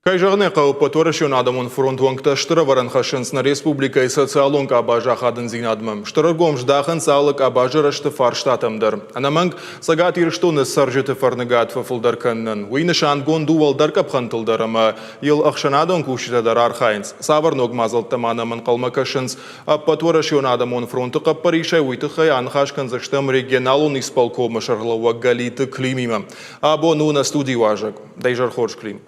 Кайжағыны қауыпы торышын адамын фронт ваңқташтыры варан қашынсына республика и социалонг абажа қадын зинадмым. Штырыргом ждахын салық абажы рашты фарштатымдыр. Анаманг сагат ирштуны саржеті фарнығат фафылдар кәннін. Уйны шангон дувалдар капхантылдарымы. Ел ақшанадон күшітадар архайнс. Саварног мазылттым анамын қалма кашынс. Аппа торышын адамын фронты қаппаришай уйтықай анхашкан заштым регионалун исполкомы шарлауа галиты климима. Або нуна студии важак. Дайжар хорш клим.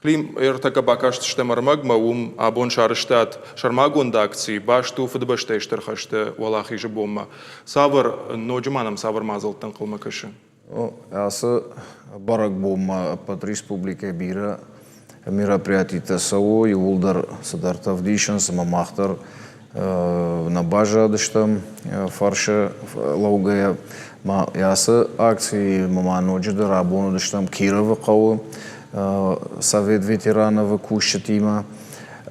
Клим эртака бакашт штемармаг маум абон шарштат шармагон акции башту фдбаштештер хаште валахи жбомма савар ноджманам савар мазалтан кылмакашы. Асы барак бомма под республикой бира мероприятие СО и улдар садартав дишан самамахтар на бажа дыштам фарша лаугая ма ясы акции мама ноджда рабону дыштам Кирова кавы Совет ветеранов кушетима,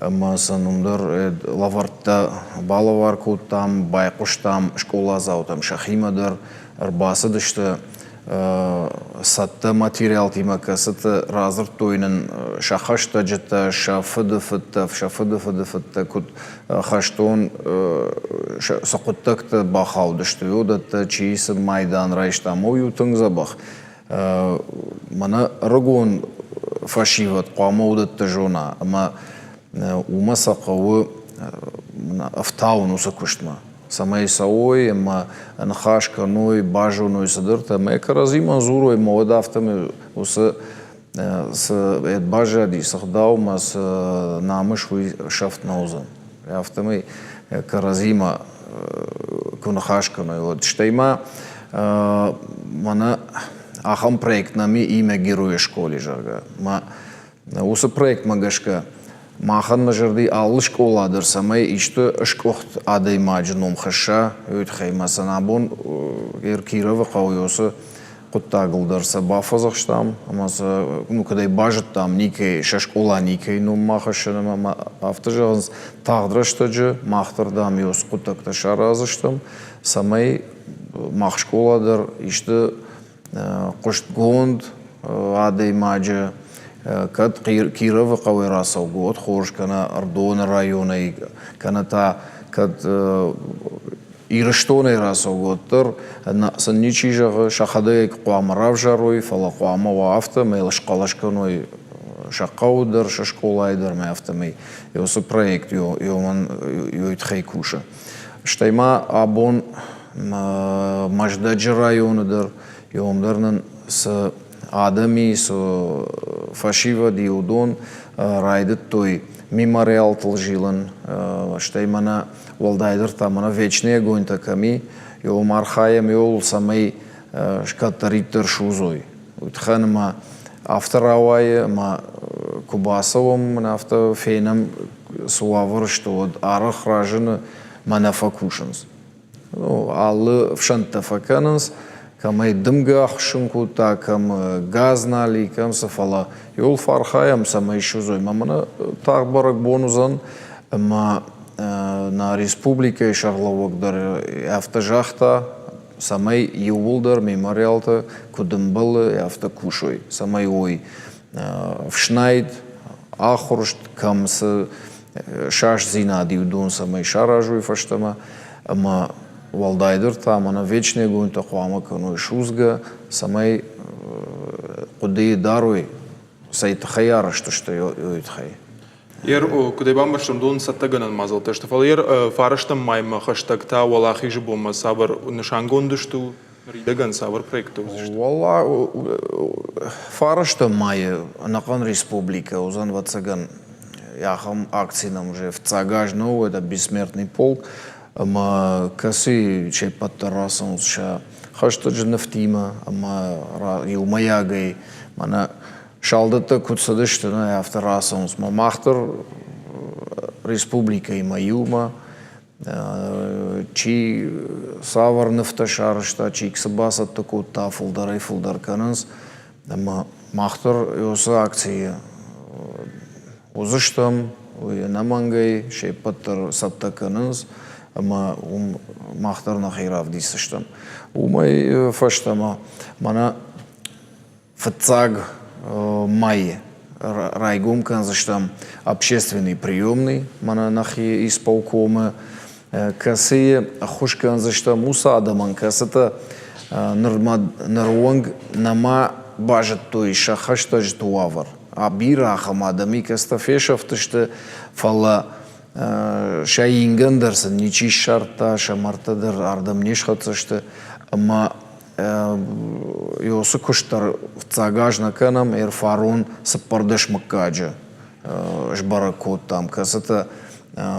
масанумдар лаварта балаварку там, байкуш там, школа зау там шахимадар, арбасы дышты сатта материал тима касыты разыр тойнын шахашта жыта шафыды фытта кут хаштон сақыттакты бахау дышты одатта чейсі майдан райштам оютың забах. Мана рагон фашиват қамаудатты жона, ама ума сақауы автауын уса күштма. Самай сауой, ама нахашка ной, бажу ной садырта, ама екаразима зурой мауада автами уса с бажади сахдау, ма с намыш уй шафт наузан. Автами екаразима кунахашка ной. Вот штайма мана ахам проект нами имя героя школы жарга. Ма усы проект магашка махан мажарди аллы школадыр самай ишты шкохт адай маджином хаша өт хаймасан абон Кирова қауйосы құттағылдырса бафазақштам амаса ну кадай бажыт там никей шашкола никей ну махашынам автожағыз тағдырыштыжы мақтырдам йос құттақта шаразыштым самай мах школадыр ишты Куштгонд адай маджа кад Кирова қауй расау год хош кана Ардона района кана та кад ирыштоны расау годтыр сан ничижағы шахадай қуамарав жарой фала қуама вафта мейл шқалашканой шақаудыр шашколайдыр меафтамей йосы проект йоман йойтхай куша штайма абон маждаджи районыдыр Йомдарнан с адами, с фашива диудон райдет той мемориал тылжилан, штаймана валдайдер тамана вечный огонь таками, йом архаем йол самый шкатариттер шузой. Утханма авторавая ма кубасовым на автофейном суавр что арах ражен манафакушенс. Аллы в шантафакананс камай дымга ахшынку та кам газ нали кам сафала йол фархаям самай шузой мамана так барак бонузан ма на республика шарлавогдар автожахта самай ювулдар мемориалта кудымбалы автокушой самай ой вшнайд ахуршт кам с шаш зина диудон самай шаражуй фаштама ама Валдайдыр там она вечная гунта қуама каной шузга самай кудей даруй сайт хаяра что йойтхай. Ер кудей бамбаштам дон саттаганан мазалта что фал ер фараштам майма хаштагта валахи жбома сабар нишангондышту ридаган сабар проекту. Вала фараштам майя накан республика узан вацаган яхам акции нам уже в цагажну это бессмертный полк. Ама касы чай под террасом ша хаштаджи нефтима ама юмаягай мана шалдата кутсадышты на авторасом ма махтар республика има юма чи савар нефташарышта чи ксабаса таку та фулдарай фулдаркананс ама махтар йоса акция узыштам намангай чай под саттакананс ама махтар на хирав дисыштам. Умай фаштама мана фцаг май райгом канзыштам общественный приемный, мана нахи исполкомы, касы хуш канзыштам муса адаман касата нырванг нама бажет той шахаштаж туавар. Абира хамадами кастафешов тышты фала шайингандерсен ничи шарта шамартадыр ардам нешхатсышты ама Йосы куштар цагажна канам эрфарун саппардеш макаджа жбаракот там касата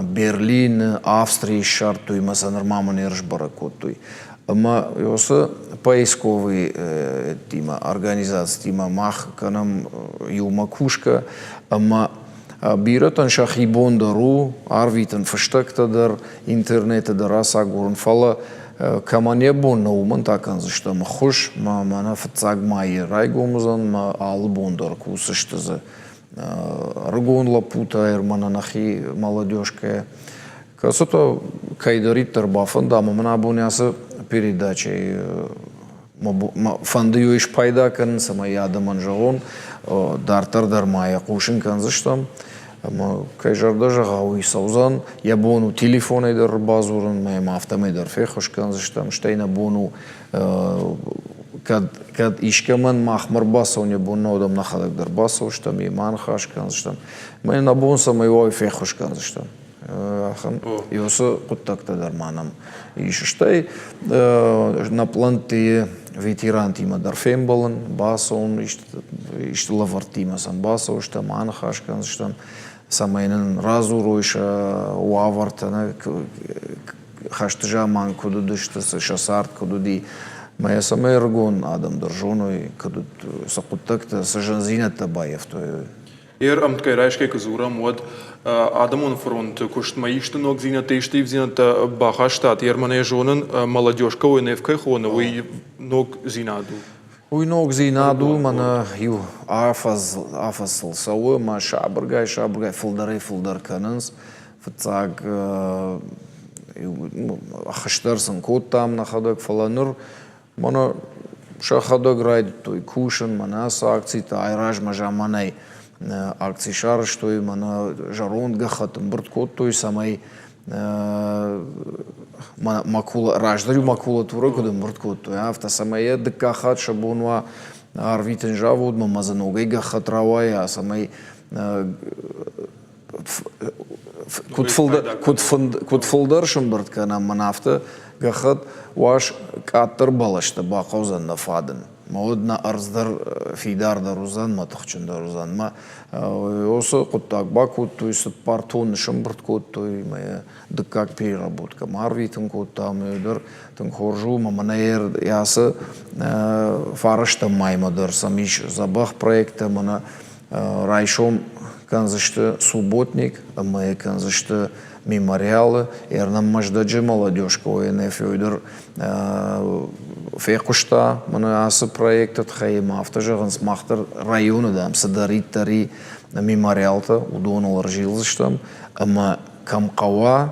Берлин, Австрия шартуй масанар маман жбаракотуй. Ама йосы поисковый тима организация тима мах канам юма кушка ама биратан шахибондару арвитан фаштактадар интернетадар асагурн фала Камане бон науман такан зашта махуш мана фцаг май райгомузан ма албондар кусышты за рагон лапута эрмана нахи молодежка касото кайдарит тарбафан да мана боняса передачи фанды иш пайда кан сама ядаман жагон дартар дармая кушин кан заштам Ама кайжарда жагауи саузан, я бону телефон эдер базуран, моим автомедер фехошкан заштам, штейна бону кад ишкаман махмар басау не бону одам нахадак дар басау штам, иман хашкан заштам, май на бонса майой фехошкан заштам. Йосы куттакта дарманам. Ишыштай на планте ветеран тима дар фембалан, басаун, ишты лавартима сан басау штам, ман хашкан заштам, Самайнын разуройша уавартана хаштыжа ман кудудыштысы шасарт кудуди моя самая ргон адам държоной кудуд сакуттакта сажанзината баевто. Амткай райшке казурам вот адамон фронт кушт маишты ног зината ишты зината бахаштат мане жонын молодежка ойневкай хона уй ног зинаду. Уйног зинаду мана ю афасл сауы ма шабыргай фылдар канынс фыцаг ахаштарсын код там нахадак фаланыр мана шахадак райд той кушын мана акцийта айраж мажа манай акций шарыш той мана жарон гахатым бұрт код той самай макула раждарю макулатура кудым бұрткот той авта самая дыкахат шабунва арвитен жавуд мамазаногай гахат равая самай кутфылдар шымбырткана манафта гахат ваш каттыр балашты бақаузан нафадын Маудна арздар фидардар узан матахчундар узан ма осы куттак бакут той партон шымбырт кот той мая дыкак переработка марвитин кот там өдер тын хоржу маманер ясы фарышта маймадар самиш забах проекта мана райшом канзышты субботник мая канзышты мемориалы ернам маждаджи молодежка ОНФ өдер фекушта мана асы проектат хайма автожагын смахтар районы дам садариттари мемориалта удоналар жилзыштам ама камқава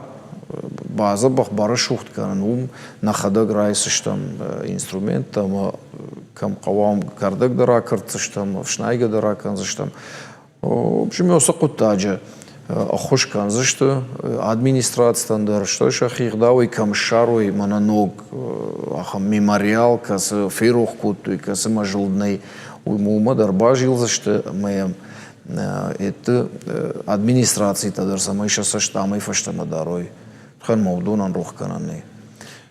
база бахбары шухтканын нахадак райсыштам инструмент ама камқавам кардак дара кыртсыштам шнайга дара канзыштам в общем осы куттаджа Хош канзышты администрациядан дар что шахирдауи камшаруи мананог ахам мемориал касы ферух кутуй касы мажылдный уймума дарба жилзышты маям это администрации тадар самай шасаштамай фаштама дарой хан мавдунан рух кананы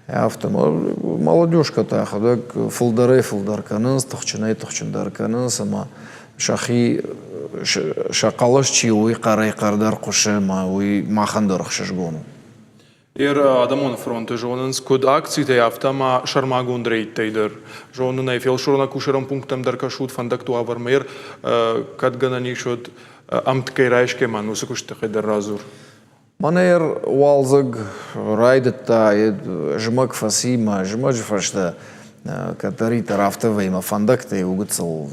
автомобиль молодежка тахадак фылдар канынс тахчындар канынс ама шахи шақалаш чиуи қарай қардар құшы мауи махандар қшышгону. Адамон фронты жонынс код акции те автома шармагун дрейттейдер. Жонын айфел шорна кушерам пунктам даркашут фандакту авармер кадгана нишот амткай райшке манусы куштахайдар разур. Манер уалзаг райдетта жмак фасима жмач фашта катари тарафтава има фандакта угыцал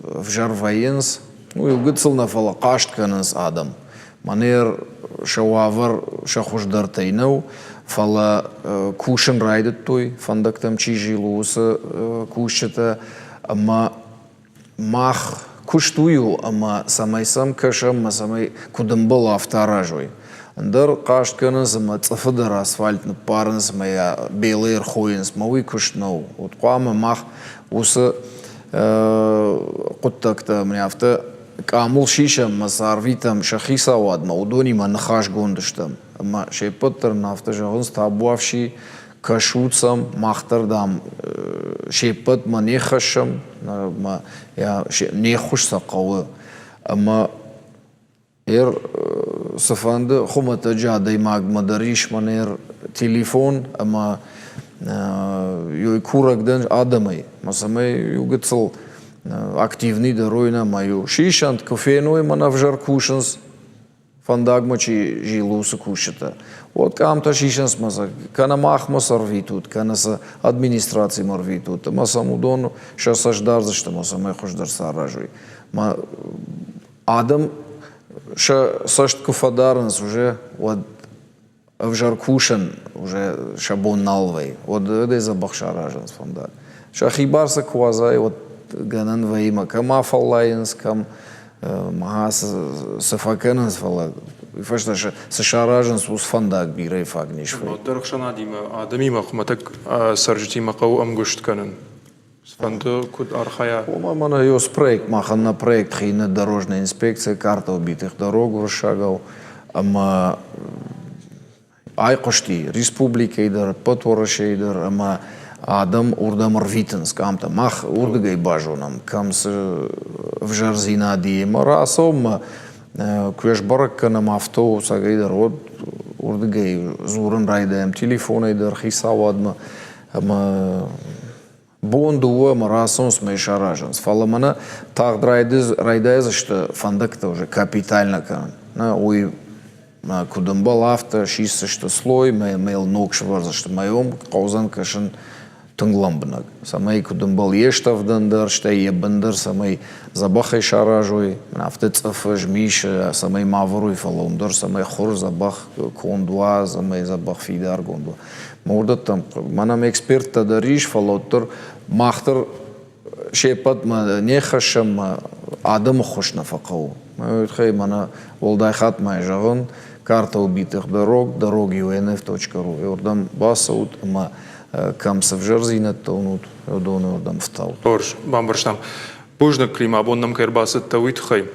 в жар военс угыцал на фала каштканас адам. Манер шауавар шахушдар тайнау фала кушен райдет той фандактам чижилуса кушета ама мах куштую, ама самайсам кашам, ама самай кудымбал авторажой. Андыр қаштканыз, ама цыфыдыр асфальтны парыныз, ама белер хойыныз, мауи куштнау. Вот қуама мах осы құттакта мне авто камул шишам масарвитам шахисавад маудони манхаш гондыштам. Ама шепоттер нафта жағыныз табуавши кашуцам махтардам шепот ма нехашам ма я нехушса қауы. Ама сафанды хумата жадай магмадариш манер телефон, ама ёй курагдан адамай. Масамай югыцл активный доройна мою шишант кофейной мана в жаркушенс фандагмачи жилусы кушата. Вот камта шишанс маса кана махма сорвитут, кана са администрации морвитут. Масаму дону шасаждар зашта масамай хождар саражуй. Ма адам ша сашт кофадарнс уже вот в жаркушен уже шабон налвей. Вот это забах шаражанс фандаг. Шахибарса квазай вот ганан ваима кам афаллайнс кам махас сафаканс фала фашта сашаражанс ус фандак бирай фагниш фай. Дырхшана дима адами махматак саржити мақау амгушт канан. Сфанды куд архая. Ома мана ёс проект махан на проект хина дорожная инспекция карта убитых дорог вышагал, ама айқошти республика идер потвораше идер, ама адам урдам рвитенс камта мах урдгай бажонам камс в жарзина диема расом квеш баракканам автобус агайдер урдгай зурын райдаем телефон идер хисавадма ама бондуа марасом смешаражанс фаламана тагдрайдыз райдайз что фандакта уже капитально кан на ой кудымбал авто шисса что слой мейл нокшварза что моем qauzan кашын тыңламбынак. Самай кудымбал ештавдандар, что ебандар, самай забахай шаражой, авто цафаж миша, самай мавруй фаломдар, самай хор забах кондуа, самай забах фидар гондуа. Морда там, манам эксперт тадариш фалоттар, махтар шепат ма нехашам адам хош нафақау. Хай мана волдай хат май жагон, карта убитых дорог, дороги unf.ru. Ордам басаут, ма камса в жарзина тонут, одону ордам втал. Орш, бамбарштам. Бужна клима, абоннам кайрбасыт тавит хай.